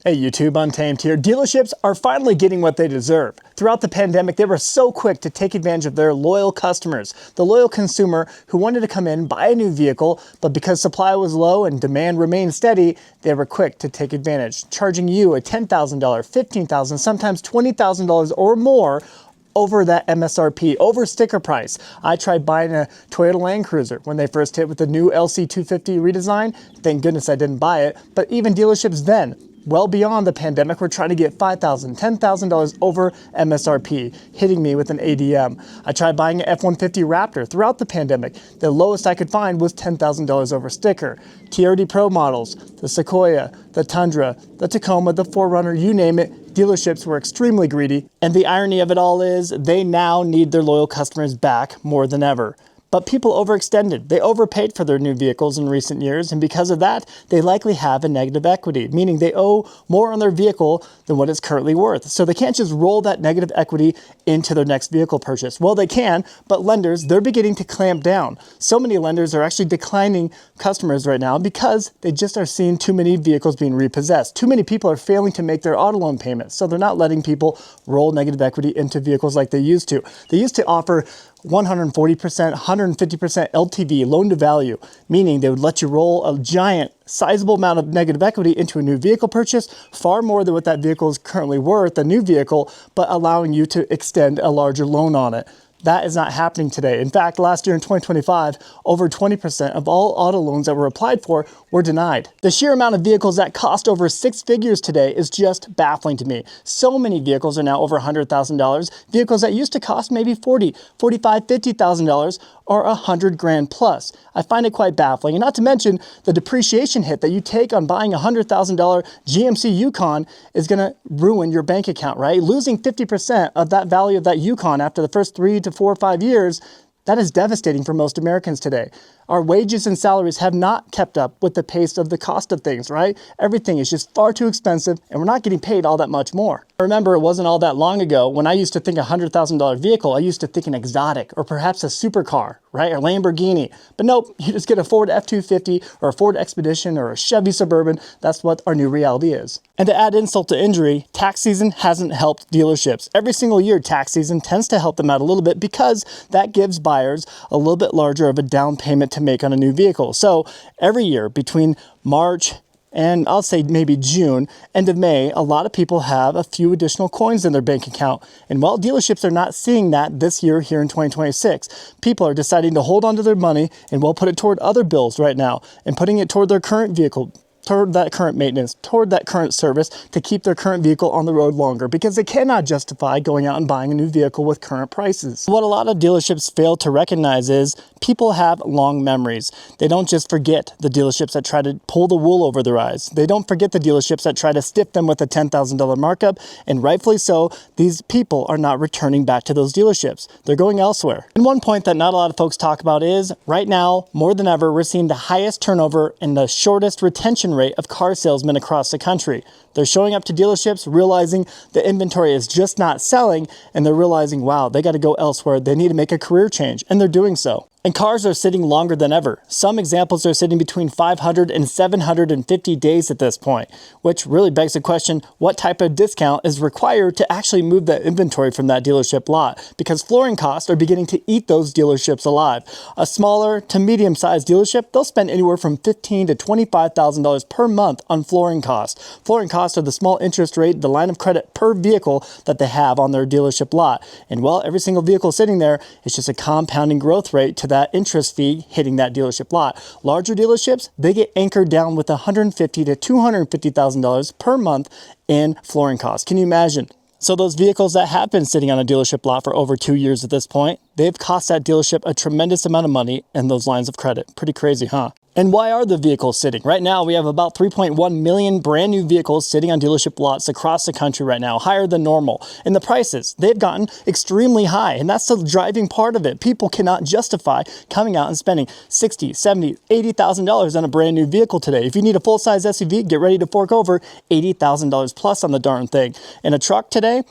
Hey YouTube, Untamed here. Dealerships are finally getting what they deserve. Throughout the pandemic, they were so quick to take advantage of their loyal customers, the loyal consumer who wanted to come in, buy a new vehicle, but because supply was low and demand remained steady, they were quick to take advantage, charging you a $10,000, $15,000, sometimes $20,000 or more over that MSRP, over sticker price. I tried buying a Toyota Land Cruiser when they first hit with the new LC250 redesign. Thank goodness I didn't buy it, but even dealerships then, well beyond the pandemic, we're trying to get $5,000, $10,000 over MSRP, hitting me with an ADM. I tried buying an F-150 Raptor throughout the pandemic. The lowest I could find was $10,000 over sticker. TRD Pro models, the Sequoia, the Tundra, the Tacoma, the 4Runner, you name it, dealerships were extremely greedy. And the irony of it all is they now need their loyal customers back more than ever. But people overextended. They overpaid for their new vehicles in recent years, and because of that, they likely have a negative equity, meaning they owe more on their vehicle than what it's currently worth. So they can't just roll that negative equity into their next vehicle purchase. Well, they can, but lenders, they're beginning to clamp down. So many lenders are actually declining customers right now because they just are seeing too many vehicles being repossessed. Too many people are failing to make their auto loan payments, so they're not letting people roll negative equity into vehicles like they used to. They used to offer 140%, 150% LTV, loan to value, meaning they would let you roll a giant, sizable amount of negative equity into a new vehicle purchase, far more than what that vehicle is currently worth, a new vehicle, but allowing you to extend a larger loan on it. That is not happening today. In fact, last year in 2025, over 20% of all auto loans that were applied for were denied. The sheer amount of vehicles that cost over six figures today is just baffling to me. So many vehicles are now over $100,000. Vehicles that used to cost maybe $40,000, $45,000, $50,000 are $100,000 plus. I find it quite baffling, and not to mention the depreciation hit that you take on buying a $100,000 GMC Yukon is going to ruin your bank account, right? Losing 50% of that value of that Yukon after the first 3 to 4 or 5 years, that is devastating for most Americans today. Our wages and salaries have not kept up with the pace of the cost of things, right? Everything is just far too expensive, and we're not getting paid all that much more. I remember it wasn't all that long ago when I used to think a $100,000 vehicle, I used to think an exotic or perhaps a supercar, right? Or Lamborghini. But nope, you just get a Ford F-250 or a Ford Expedition or a Chevy Suburban. That's what our new reality is. And to add insult to injury, tax season hasn't helped dealerships. Every single year, tax season tends to help them out a little bit because that gives buyers a little bit larger of a down payment to make on a new vehicle. So every year between March and I'll say maybe June, end of May, a lot of people have a few additional coins in their bank account. And while dealerships are not seeing that this year here in 2026, people are deciding to hold on to their money and will put it toward other bills right now and putting it toward their current vehicle, toward that current maintenance, toward that current service to keep their current vehicle on the road longer because they cannot justify going out and buying a new vehicle with current prices. What a lot of dealerships fail to recognize is people have long memories. They don't just forget the dealerships that try to pull the wool over their eyes. They don't forget the dealerships that try to stiff them with a $10,000 markup, and rightfully so, these people are not returning back to those dealerships. They're going elsewhere. And one point that not a lot of folks talk about is, right now, more than ever, we're seeing the highest turnover and the shortest retention rate of car salesmen across the country. They're showing up to dealerships, realizing the inventory is just not selling, and they're realizing, wow, they got to go elsewhere. They need to make a career change, and they're doing so. And cars are sitting longer than ever. Some examples are sitting between 500 and 750 days at this point, which really begs the question, what type of discount is required to actually move that inventory from that dealership lot? Because flooring costs are beginning to eat those dealerships alive. A smaller to medium-sized dealership, they'll spend anywhere from $15,000 to $25,000 per month on flooring costs. Flooring costs are the small interest rate, the line of credit per vehicle that they have on their dealership lot. And while every single vehicle sitting there, it's just a compounding growth rate to that interest fee hitting that dealership lot. Larger dealerships, they get anchored down with $150,000 to $250,000 per month in flooring costs. Can you imagine? So those vehicles that have been sitting on a dealership lot for over 2 years at this point, they've cost that dealership a tremendous amount of money in those lines of credit. Pretty crazy, huh? And why are the vehicles sitting? Right now, we have about 3.1 million brand new vehicles sitting on dealership lots across the country right now, higher than normal. And the prices, they've gotten extremely high. And that's the driving part of it. People cannot justify coming out and spending $60,000, $70,000, $80,000 on a brand new vehicle today. If you need a full-size SUV, get ready to fork over $80,000 plus on the darn thing. And a truck today,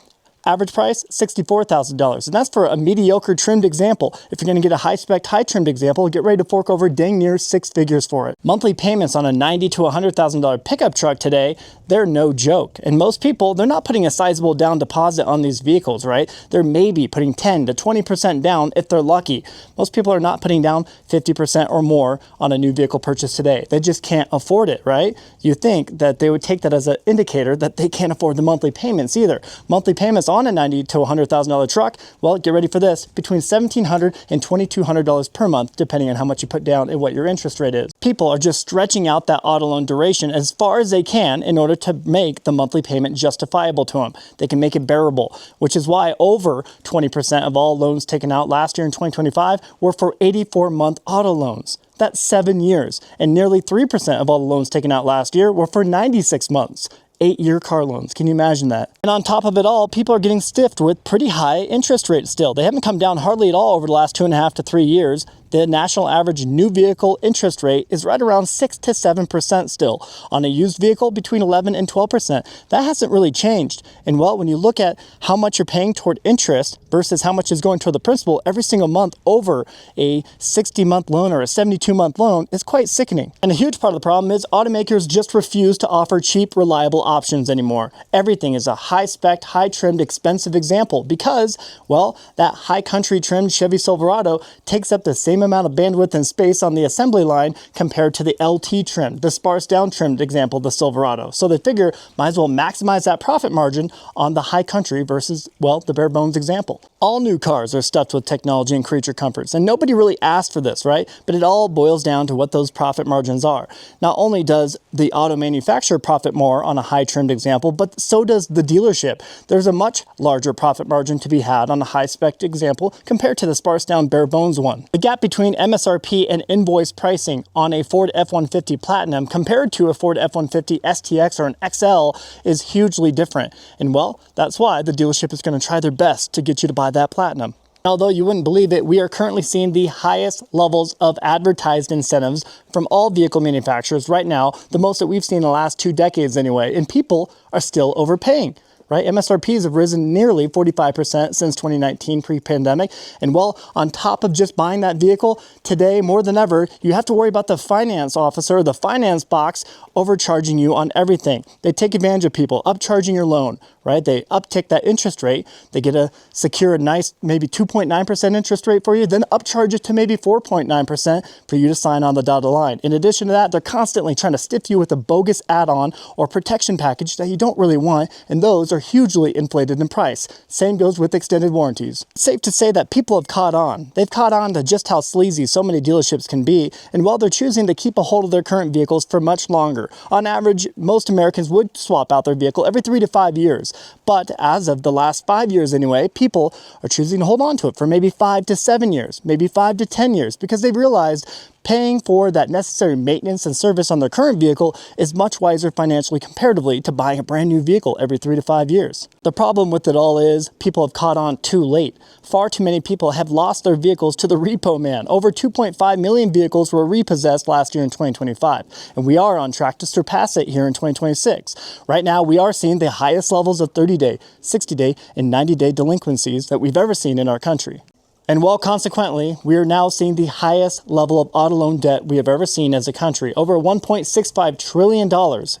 Average price, $64,000. And that's for a mediocre trimmed example. If you're going to get a high-spec, high-trimmed example, get ready to fork over dang near 6 figures for it. Monthly payments on a $90,000 to $100,000 pickup truck today, they're no joke. And most people, they're not putting a sizable down deposit on these vehicles, right? They're maybe putting 10 to 20% down if they're lucky. Most people are not putting down 50% or more on a new vehicle purchase today. They just can't afford it, right? You think that they would take that as an indicator that they can't afford the monthly payments either. Monthly payments on a $90,000 to $100,000 truck, well, get ready for this, between $1,700 and $2,200 per month, depending on how much you put down and what your interest rate is. People are just stretching out that auto loan duration as far as they can in order to make the monthly payment justifiable to them. They can make it bearable, which is why over 20% of all loans taken out last year in 2025 were for 84-month auto loans. That's 7 years. And nearly 3% of all the loans taken out last year were for 96 months. 8-year car loans. Can you imagine that? And on top of it all, people are getting stiffed with pretty high interest rates still. They haven't come down hardly at all over the last 2.5 to 3 years. The national average new vehicle interest rate is right around 6 to 7% still. On a used vehicle, between 11 and 12%. That hasn't really changed. And well, when you look at how much you're paying toward interest versus how much is going toward the principal every single month over a 60-month loan or a 72-month loan, it's quite sickening. And a huge part of the problem is automakers just refuse to offer cheap, reliable options anymore. Everything is a high-spec, high-trimmed, expensive example because, well, that high-country trimmed Chevy Silverado takes up the same amount of bandwidth and space on the assembly line compared to the LT trim, the sparse down trimmed example, the Silverado. So they figure might as well maximize that profit margin on the high country versus, well, the bare bones example. All new cars are stuffed with technology and creature comforts, and nobody really asked for this, right? But it all boils down to what those profit margins are. Not only does the auto manufacturer profit more on a high trimmed example, but so does the dealership. There's a much larger profit margin to be had on a high spec example compared to the sparse down bare bones one. The gap between MSRP and invoice pricing on a Ford F-150 Platinum compared to a Ford F-150 STX or an XL is hugely different. And well, that's why the dealership is going to try their best to get you to buy that Platinum. Although you wouldn't believe it, we are currently seeing the highest levels of advertised incentives from all vehicle manufacturers right now, the most that we've seen in the last 2 decades anyway, and people are still overpaying. Right? MSRPs have risen nearly 45% since 2019 pre-pandemic. And well, on top of just buying that vehicle, today more than ever, you have to worry about the finance officer, the finance box, overcharging you on everything. They take advantage of people, upcharging your loan, right? They uptick that interest rate. They get a secure a nice maybe 2.9% interest rate for you, then upcharge it to maybe 4.9% for you to sign on the dotted line. In addition to that, they're constantly trying to stiff you with a bogus add-on or protection package that you don't really want, and those are hugely inflated in price. Same goes with extended warranties. It's safe to say that people have caught on. They've caught on to just how sleazy so many dealerships can be, and while they're choosing to keep a hold of their current vehicles for much longer. On average, most Americans would swap out their vehicle every 3 to 5 years. But as of the last 5 years anyway, people are choosing to hold on to it for maybe 5 to 7 years, maybe 5 to 10 years, because they've realized paying for that necessary maintenance and service on their current vehicle is much wiser financially comparatively to buying a brand new vehicle every 3 to 5 years. The problem with it all is people have caught on too late. Far too many people have lost their vehicles to the repo man. Over 2.5 million vehicles were repossessed last year in 2025, and we are on track to surpass it here in 2026. Right now, we are seeing the highest levels of 30-day, 60-day, and 90-day delinquencies that we've ever seen in our country. And well, consequently, we are now seeing the highest level of auto loan debt we have ever seen as a country, over $1.65 trillion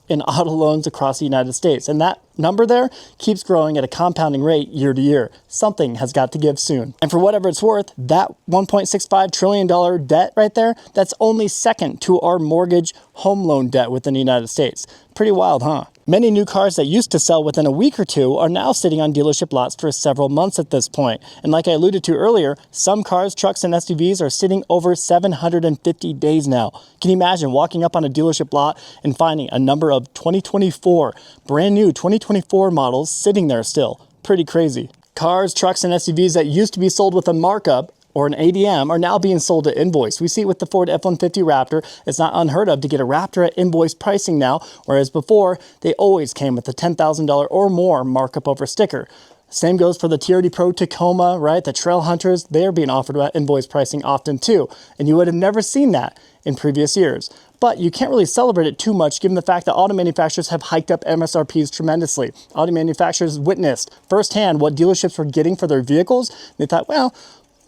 in auto loans across the United States. And that number there keeps growing at a compounding rate year to year. Something has got to give soon. And for whatever it's worth, that $1.65 trillion debt right there, that's only second to our mortgage home loan debt within the United States. Pretty wild, huh? Many new cars that used to sell within a week or two are now sitting on dealership lots for several months at this point. And like I alluded to earlier, some cars, trucks, and SUVs are sitting over 750 days now. Can you imagine walking up on a dealership lot and finding a number of 2024, brand new 2024 models sitting there still? Pretty crazy. Cars, trucks, and SUVs that used to be sold with a markup or an ADM are now being sold at invoice. We see it with the Ford F-150 Raptor. It's not unheard of to get a Raptor at invoice pricing now, whereas before, they always came with a $10,000 or more markup over sticker. Same goes for the TRD Pro Tacoma, right? The Trail Hunters, they're being offered at invoice pricing often too. And you would have never seen that in previous years. But you can't really celebrate it too much given the fact that auto manufacturers have hiked up MSRPs tremendously. Auto manufacturers witnessed firsthand what dealerships were getting for their vehicles. They thought, well,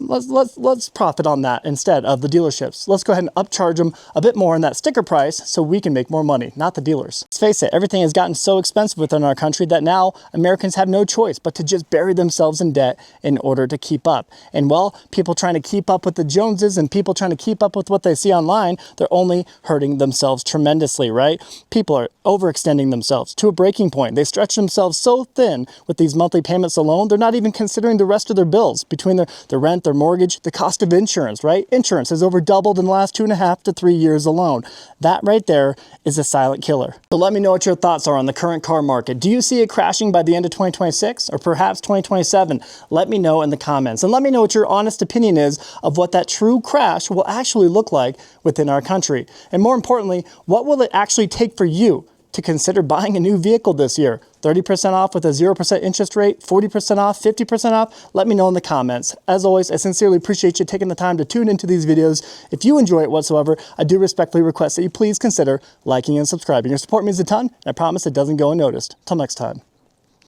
let's profit on that instead of the dealerships. Let's go ahead and upcharge them a bit more in that sticker price so we can make more money, not the dealers. Let's face it, everything has gotten so expensive within our country that now Americans have no choice but to just bury themselves in debt in order to keep up. And well, people trying to keep up with the Joneses and people trying to keep up with what they see online, they're only hurting themselves tremendously, right? People are overextending themselves to a breaking point. They stretch themselves so thin with these monthly payments alone, they're not even considering the rest of their bills between the rent, their mortgage, the cost of insurance, right? Insurance has over doubled in the last 2.5 to 3 years alone. That right there is a silent killer. So let me know what your thoughts are on the current car market. Do you see it crashing by the end of 2026 or perhaps 2027? Let me know in the comments, and let me know what your honest opinion is of what that true crash will actually look like within our country. And more importantly, what will it actually take for you to consider buying a new vehicle this year? 30% off with a 0% interest rate, 40% off, 50% off? Let me know in the comments. As always, I sincerely appreciate you taking the time to tune into these videos. If you enjoy it whatsoever, I do respectfully request that you please consider liking and subscribing. Your support means a ton, and I promise it doesn't go unnoticed. Till next time.